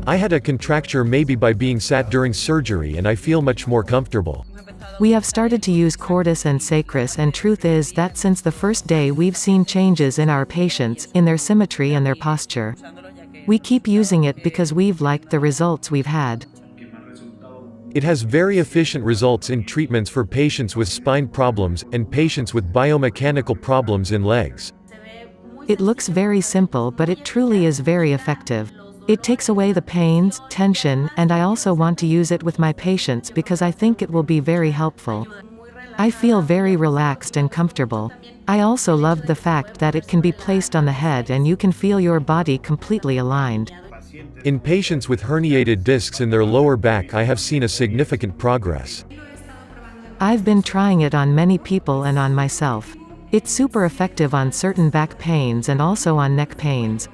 I had a contracture maybe by being sat during surgery and I feel much more comfortable. We have started to use Cordus and SACRUS, and truth is that since the first day we've seen changes in our patients, in their symmetry and their posture. We keep using it because we've liked the results we've had. It has very efficient results in treatments for patients with spine problems, and patients with biomechanical problems in legs. It looks very simple, but it truly is very effective. It takes away the pains, tension, and I also want to use it with my patients because I think it will be very helpful. I feel very relaxed and comfortable. I also loved the fact that it can be placed on the head and you can feel your body completely aligned. In patients with herniated discs in their lower back, I have seen a significant progress. I've been trying it on many people and on myself. It's super effective on certain back pains and also on neck pains.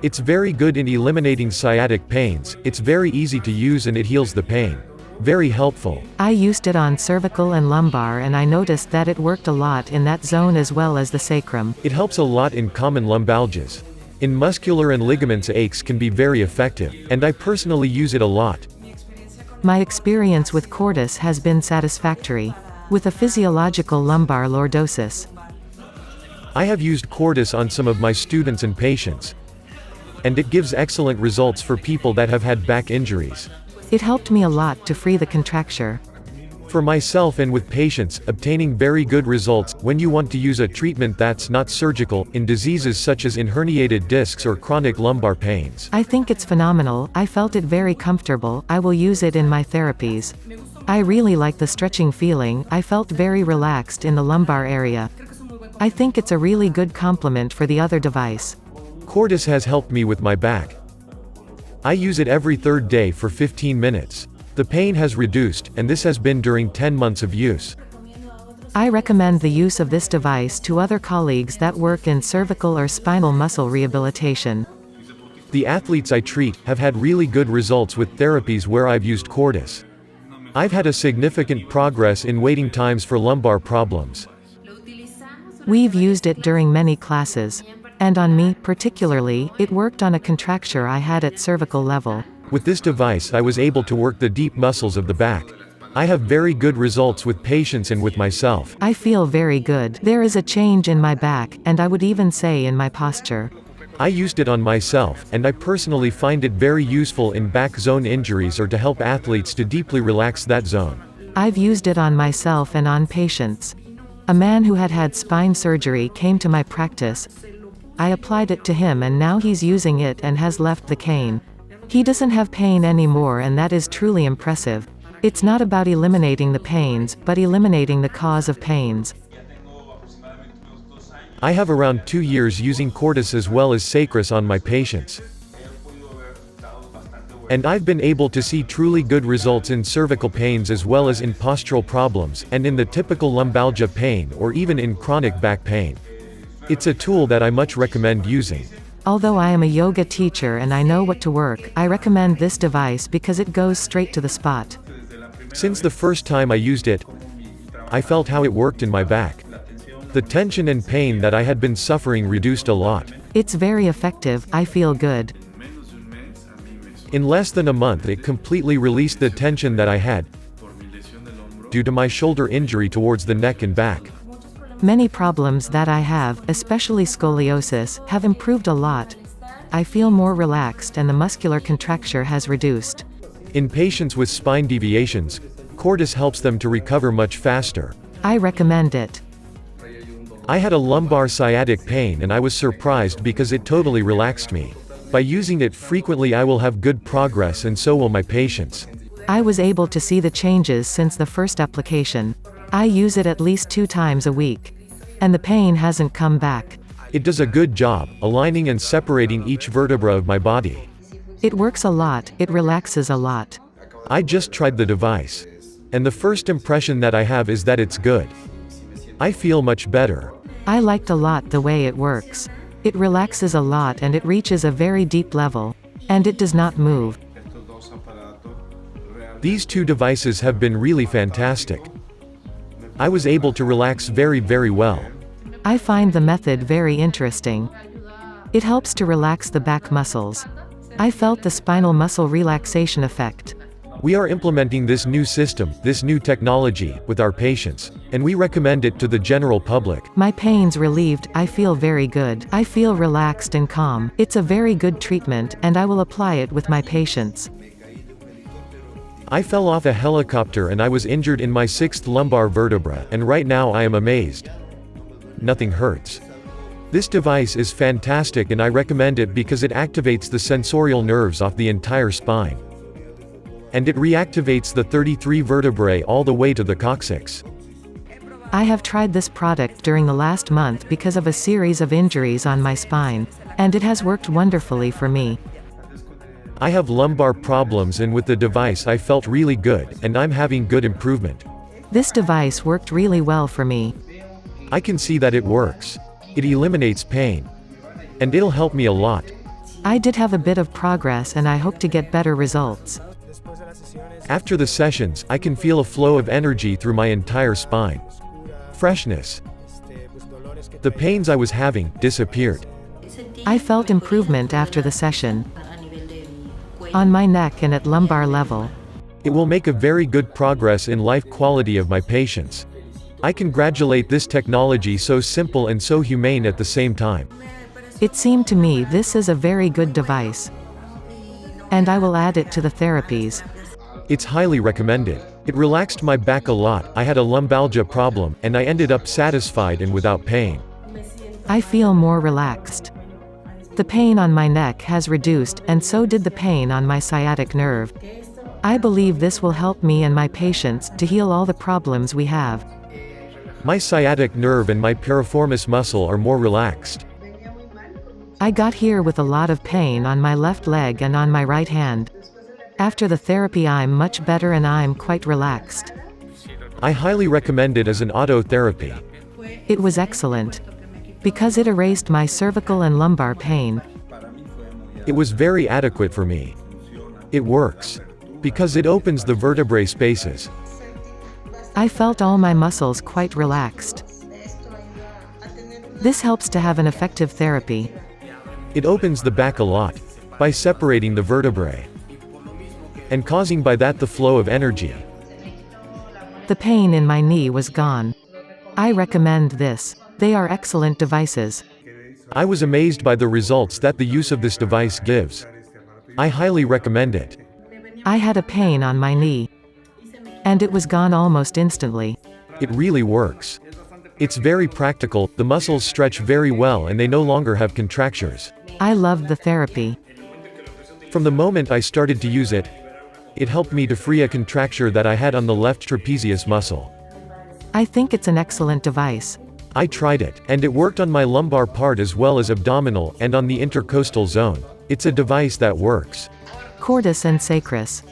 It's very good in eliminating sciatic pains, it's very easy to use and it heals the pain. Very helpful. I used it on cervical and lumbar and I noticed that it worked a lot in that zone as well as the sacrum. It helps a lot in common lumbalgias. In muscular and ligaments, aches can be very effective, and I personally use it a lot. My experience with Cordus has been satisfactory. With a physiological lumbar lordosis. I have used Cordus on some of my students and patients. And it gives excellent results for people that have had back injuries. It helped me a lot to free the contracture. For myself and with patients, obtaining very good results when you want to use a treatment that's not surgical, in diseases such as in herniated discs or chronic lumbar pains. I think it's phenomenal. I felt it very comfortable. I will use it in my therapies. I really like the stretching feeling. I felt very relaxed in the lumbar area. I think it's a really good complement for the other device. Cordus has helped me with my back. I use it every third day for 15 minutes. The pain has reduced, and this has been during 10 months of use. I recommend the use of this device to other colleagues that work in cervical or spinal muscle rehabilitation. The athletes I treat have had really good results with therapies where I've used Cordus. I've had a significant progress in waiting times for lumbar problems. We've used it during many classes. And on me, particularly, it worked on a contracture I had at cervical level. With this device I was able to work the deep muscles of the back. I have very good results with patients and with myself. I feel very good. There is a change in my back, and I would even say in my posture. I used it on myself, and I personally find it very useful in back zone injuries or to help athletes to deeply relax that zone. I've used it on myself and on patients. A man who had had spine surgery came to my practice. I applied it to him and now he's using it and has left the cane. He doesn't have pain anymore, and that is truly impressive. It's not about eliminating the pains, but eliminating the cause of pains. I have around 2 years using Cordus as well as Sacrus on my patients. And I've been able to see truly good results in cervical pains as well as in postural problems, and in the typical lumbalgia pain or even in chronic back pain. It's a tool that I much recommend using. Although I am a yoga teacher and I know what to work, I recommend this device because it goes straight to the spot. Since the first time I used it, I felt how it worked in my back. The tension and pain that I had been suffering reduced a lot. It's very effective. I feel good. In less than a month it completely released the tension that I had due to my shoulder injury towards the neck and back. Many problems that I have, especially scoliosis, have improved a lot. I feel more relaxed and the muscular contracture has reduced. In patients with spine deviations, Cordus helps them to recover much faster. I recommend it. I had a lumbar sciatic pain and I was surprised because it totally relaxed me. By using it frequently I will have good progress, and so will my patients. I was able to see the changes since the first application. I use it at least 2 times a week. And the pain hasn't come back. It does a good job, aligning and separating each vertebra of my body. It works a lot, it relaxes a lot. I just tried the device. And the first impression that I have is that it's good. I feel much better. I liked a lot the way it works. It relaxes a lot and it reaches a very deep level. And it does not move. These 2 devices have been really fantastic. I was able to relax very well. I find the method very interesting. It helps to relax the back muscles. I felt the spinal muscle relaxation effect. We are implementing this new system, this new technology, with our patients, and we recommend it to the general public. My pains relieved, I feel very good. I feel relaxed and calm. It's a very good treatment, and I will apply it with my patients. I fell off a helicopter and I was injured in my 6th lumbar vertebra, and right now I am amazed. Nothing hurts. This device is fantastic and I recommend it because it activates the sensorial nerves off the entire spine. And it reactivates the 33 vertebrae all the way to the coccyx. I have tried this product during the last month because of a series of injuries on my spine, and it has worked wonderfully for me. I have lumbar problems and with the device I felt really good, and I'm having good improvement. This device worked really well for me. I can see that it works. It eliminates pain. And it'll help me a lot. I did have a bit of progress and I hope to get better results. After the sessions, I can feel a flow of energy through my entire spine. Freshness. The pains I was having disappeared. I felt improvement after the session. On my neck and at lumbar level. It will make a very good progress in life quality of my patients. I congratulate this technology, so simple and so humane at the same time. It seemed to me this is a very good device. And I will add it to the therapies. It's highly recommended. It relaxed my back a lot. I had a lumbalgia problem, and I ended up satisfied and without pain. I feel more relaxed. The pain on my neck has reduced, and so did the pain on my sciatic nerve. I believe this will help me and my patients to heal all the problems we have. My sciatic nerve and my piriformis muscle are more relaxed. I got here with a lot of pain on my left leg and on my right hand. After the therapy I'm much better and I'm quite relaxed. I highly recommend it as an auto therapy. It was excellent. Because it erased my cervical and lumbar pain. It was very adequate for me. It works. Because it opens the vertebrae spaces. I felt all my muscles quite relaxed. This helps to have an effective therapy. It opens the back a lot, by separating the vertebrae. And causing by that the flow of energy. The pain in my knee was gone. I recommend this. They are excellent devices. I was amazed by the results that the use of this device gives. I highly recommend it. I had a pain on my knee. And it was gone almost instantly. It really works. It's very practical, the muscles stretch very well and they no longer have contractures. I loved the therapy. From the moment I started to use it, it helped me to free a contracture that I had on the left trapezius muscle. I think it's an excellent device. I tried it, and it worked on my lumbar part as well as abdominal and on the intercostal zone. It's a device that works. Cordus and SACRUS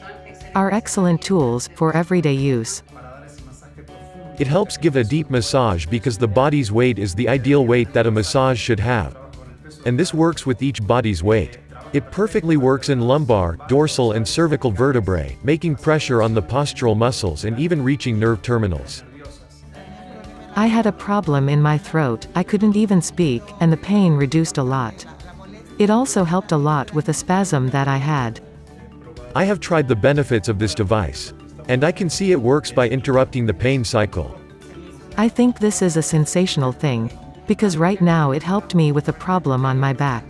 are excellent tools for everyday use. It helps give a deep massage because the body's weight is the ideal weight that a massage should have. And this works with each body's weight. It perfectly works in lumbar, dorsal and cervical vertebrae, making pressure on the postural muscles and even reaching nerve terminals. I had a problem in my throat, I couldn't even speak, and the pain reduced a lot. It also helped a lot with a spasm that I had. I have tried the benefits of this device. And I can see it works by interrupting the pain cycle. I think this is a sensational thing. Because right now it helped me with a problem on my back.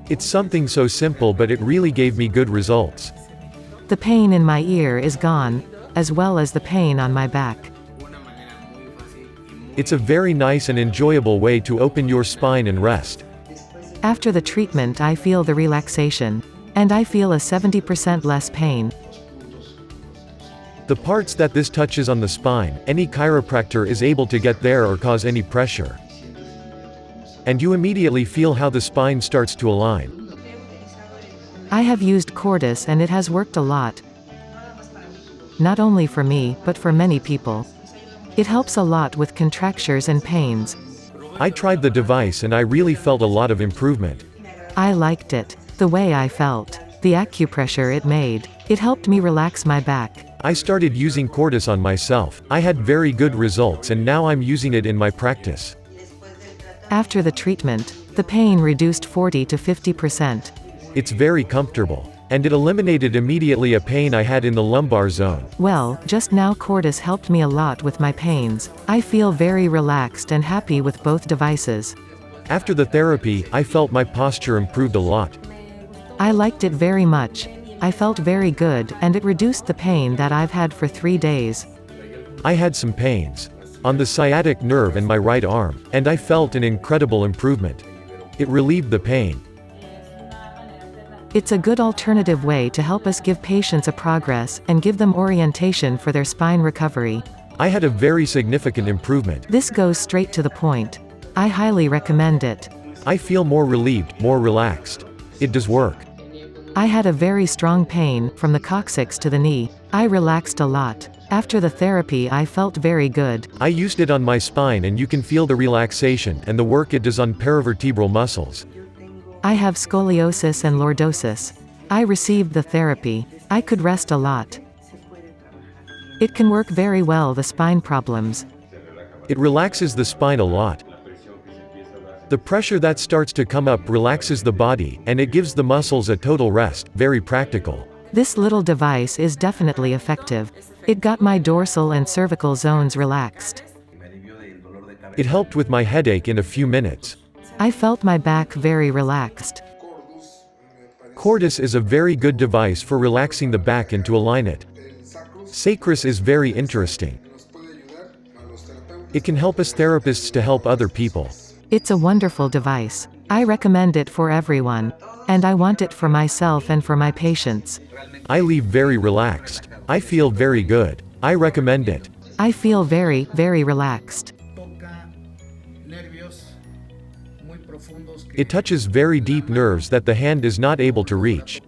It's something so simple but it really gave me good results. The pain in my ear is gone, as well as the pain on my back. It's a very nice and enjoyable way to open your spine and rest. After the treatment I feel the relaxation. And I feel a 70% less pain. The parts that this touches on the spine, any chiropractor is able to get there or cause any pressure. And you immediately feel how the spine starts to align. I have used Cordus and it has worked a lot. Not only for me, but for many people. It helps a lot with contractures and pains. I tried the device and I really felt a lot of improvement. I liked it. The way I felt. The acupressure it made. It helped me relax my back. I started using Cordus on myself. I had very good results and now I'm using it in my practice. After the treatment, the pain reduced 40 to 50%. It's very comfortable. And it eliminated immediately a pain I had in the lumbar zone. Well, just now Cordus helped me a lot with my pains. I feel very relaxed and happy with both devices. After the therapy, I felt my posture improved a lot. I liked it very much. I felt very good, and it reduced the pain that I've had for 3 days. I had some pains on the sciatic nerve and my right arm, and I felt an incredible improvement. It relieved the pain. It's a good alternative way to help us give patients a progress, and give them orientation for their spine recovery. I had a very significant improvement. This goes straight to the point. I highly recommend it. I feel more relieved, more relaxed. It does work. I had a very strong pain, from the coccyx to the knee. I relaxed a lot. After the therapy I felt very good. I used it on my spine and you can feel the relaxation and the work it does on paravertebral muscles. I have scoliosis and lordosis. I received the therapy. I could rest a lot. It can work very well the spine problems. It relaxes the spine a lot. The pressure that starts to come up relaxes the body, and it gives the muscles a total rest. Very practical. This little device is definitely effective. It got my dorsal and cervical zones relaxed. It helped with my headache in a few minutes. I felt my back very relaxed. Cordus is a very good device for relaxing the back and to align it. Sacrus is very interesting. It can help us therapists to help other people. It's a wonderful device. I recommend it for everyone. And I want it for myself and for my patients. I leave very relaxed. I feel very good. I recommend it. I feel very, very relaxed. It touches very deep nerves that the hand is not able to reach.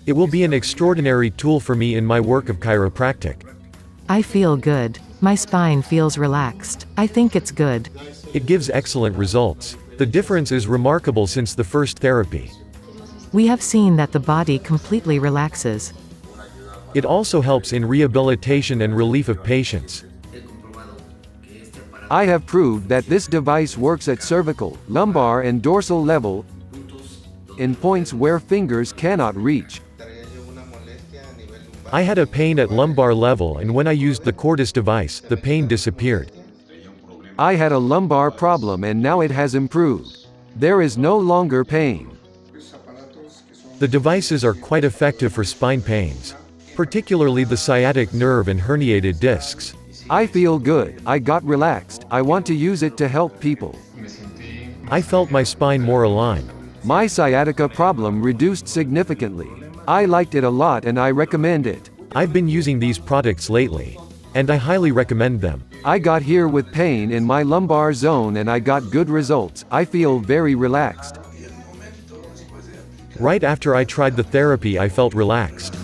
It will be an extraordinary tool for me in my work of chiropractic. I feel good. My spine feels relaxed. I think it's good. It gives excellent results. The difference is remarkable since the first therapy. We have seen that the body completely relaxes. It also helps in rehabilitation and relief of patients. I have proved that this device works at cervical, lumbar and dorsal level, in points where fingers cannot reach. I had a pain at lumbar level, and when I used the Cordus device, the pain disappeared. I had a lumbar problem and now it has improved. There is no longer pain. The devices are quite effective for spine pains, particularly the sciatic nerve and herniated discs. I feel good, I got relaxed, I want to use it to help people. I felt my spine more aligned. My sciatica problem reduced significantly. I liked it a lot and I recommend it. I've been using these products lately, and I highly recommend them. I got here with pain in my lumbar zone and I got good results. I feel very relaxed. Right after I tried the therapy I felt relaxed.